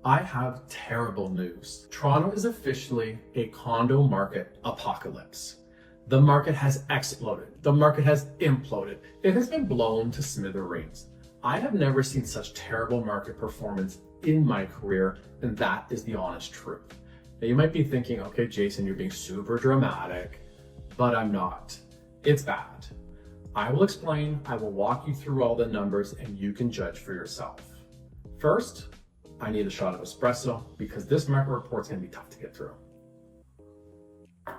I have terrible news. Toronto is officially a condo market apocalypse. The market has exploded. The market has imploded. It has been blown to smithereens. I have never seen such terrible market performance in my career, and that is the honest truth. Now you might be thinking, okay, Jason, you're being super dramatic, but I'm not. It's bad. I will explain, I will walk you through all the numbers, and you can judge for yourself. First, I need a shot of espresso because this market report's gonna be tough to get through.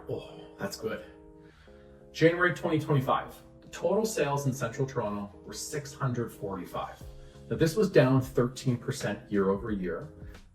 Oh, that's good. January 2025, the total sales in Central Toronto were 645. Now this was down 13% year over year.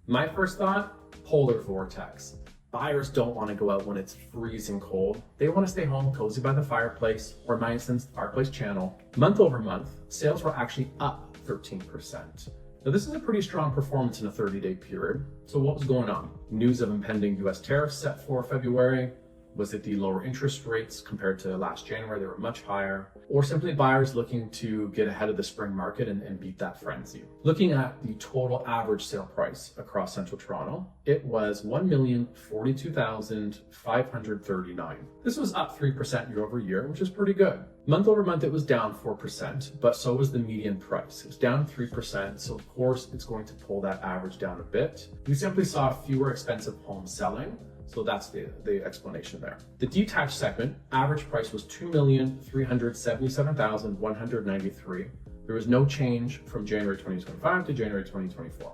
My first thought, polar vortex. Buyers don't want to go out when it's freezing cold. They want to stay home cozy by the fireplace, or in my instance, fireplace channel. Month over month, sales were actually up 13%. Now this is a pretty strong performance in a 30-day period. So what was going on? News of impending US tariffs set for February. Was it the lower interest rates compared to last January? They were much higher. Or simply buyers looking to get ahead of the spring market and beat that frenzy. Looking at the total average sale price across Central Toronto, it was $1,042,539. This was up 3% year over year, which is pretty good. Month over month, it was down 4%, but so was the median price. It was down 3%, so of course it's going to pull that average down a bit. We simply saw fewer expensive homes selling, so that's the explanation there. The detached segment, average price was $2,377,193. There was no change from January 2025 to January 2024.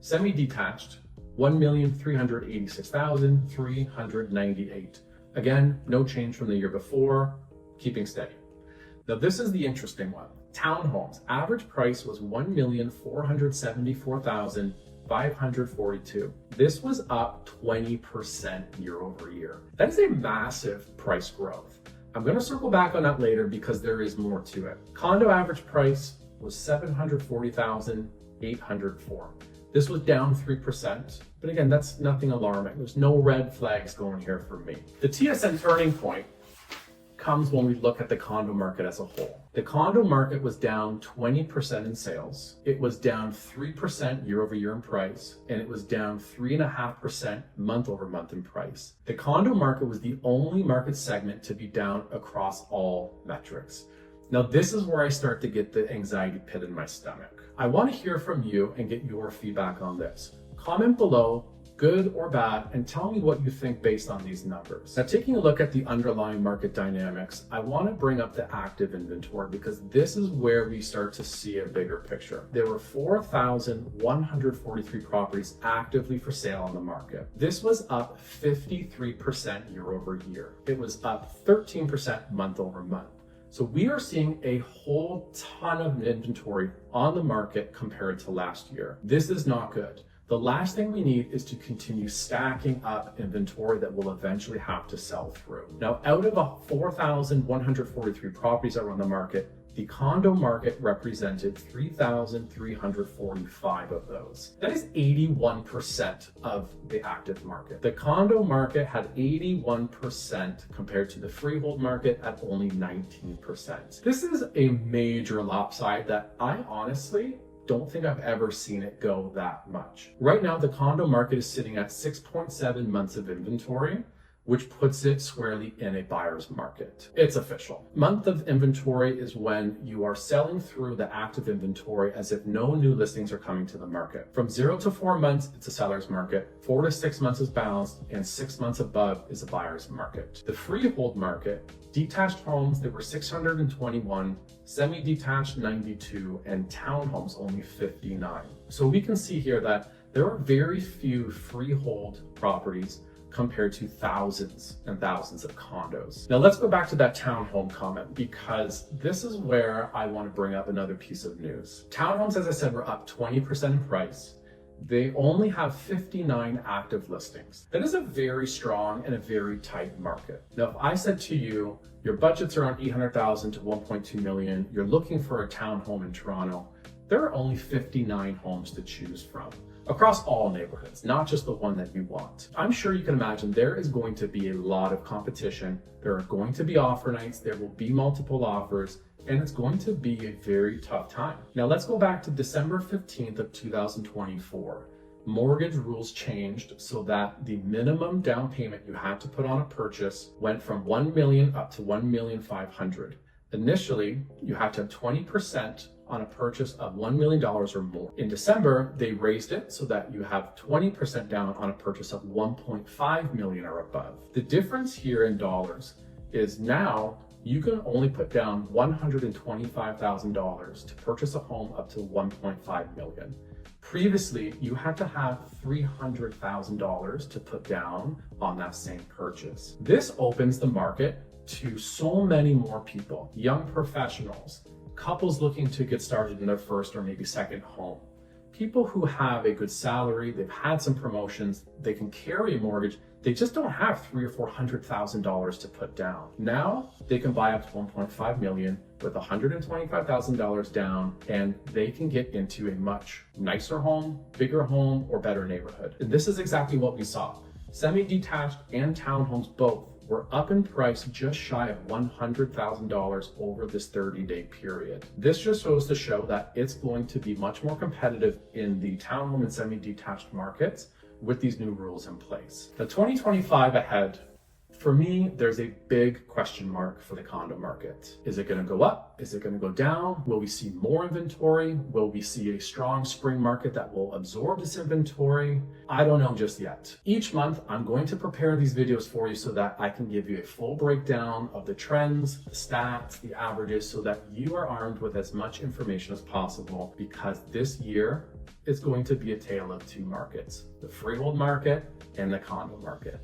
Semi-detached, $1,386,398. Again, no change from the year before, keeping steady. Now this is the interesting one. Townhomes, average price was $1,474,542. This was up 20% year over year. That is a massive price growth. I'm going to circle back on that later because there is more to it. Condo average price was $740,804. This was down 3%, but again, that's nothing alarming. There's no red flags going here for me. The TSN turning point comes when we look at the condo market as a whole. The condo market was down 20% in sales. It was down 3% year over year in price, and it was down 3.5% month over month in price. The condo market was the only market segment to be down across all metrics. Now, this is where I start to get the anxiety pit in my stomach. I want to hear from you and get your feedback on this. Comment below, good or bad, and tell me what you think based on these numbers. Now, taking a look at the underlying market dynamics, I want to bring up the active inventory because this is where we start to see a bigger picture. There were 4,143 properties actively for sale on the market. This was up 53% year over year. It was up 13% month over month. So we are seeing a whole ton of inventory on the market compared to last year. This is not good. The last thing we need is to continue stacking up inventory that will eventually have to sell through. Now, out of 4,143 properties that were on the market, the condo market represented 3,345 of those. That is 81% of the active market. The condo market had 81% compared to the freehold market at only 19%. This is a major lopside that I honestly don't think I've ever seen it go that much. Right now, the condo market is sitting at 6.7 months of inventory, which puts it squarely in a buyer's market. It's official. Month of inventory is when you are selling through the active inventory as if no new listings are coming to the market. From 0 to 4 months, it's a seller's market. 4 to 6 months is balanced, and 6 months above is a buyer's market. The freehold market, detached homes, there were 621, semi-detached 92, and townhomes only 59. So we can see here that there are very few freehold properties compared to thousands and thousands of condos. Now let's go back to that townhome comment because this is where I want to bring up another piece of news. Townhomes, as I said, were up 20% in price. They only have 59 active listings. That is a very strong and a very tight market. Now, if I said to you, your budget's around 800,000 to 1.2 million, you're looking for a townhome in Toronto, there are only 59 homes to choose from across all neighborhoods, not just the one that you want. I'm sure you can imagine there is going to be a lot of competition. There are going to be offer nights, there will be multiple offers, and it's going to be a very tough time. Now let's go back to December 15th of 2024. mortgage rules changed so that the minimum down payment you had to put on a purchase went from 1 million up to 1,500,000. Initially, you had to have 20% on a purchase of $1 million or more. In December, they raised it so that you have 20% down on a purchase of 1.5 million or above. The difference here in dollars is now you can only put down $125,000 to purchase a home up to 1.5 million. Previously, you had to have $300,000 to put down on that same purchase. This opens the market to so many more people, young professionals, couples looking to get started in their first or maybe second home, people who have a good salary, they've had some promotions, they can carry a mortgage, they just don't have $300,000 or $400,000 to put down. Now they can buy up to 1.5 million with $125,000 down, and they can get into a much nicer home, bigger home, or better neighborhood. And this is exactly what we saw. Semi-detached and townhomes both were up in price just shy of $100,000 over this 30-day period. This just goes to show that it's going to be much more competitive in the townhome and semi-detached markets with these new rules in place. The 2025 ahead, for me, there's a big question mark for the condo market. Is it going to go up? Is it going to go down? Will we see more inventory? Will we see a strong spring market that will absorb this inventory? I don't know just yet. Each month, I'm going to prepare these videos for you so that I can give you a full breakdown of the trends, the stats, the averages, so that you are armed with as much information as possible, because this year is going to be a tale of two markets, the freehold market and the condo market.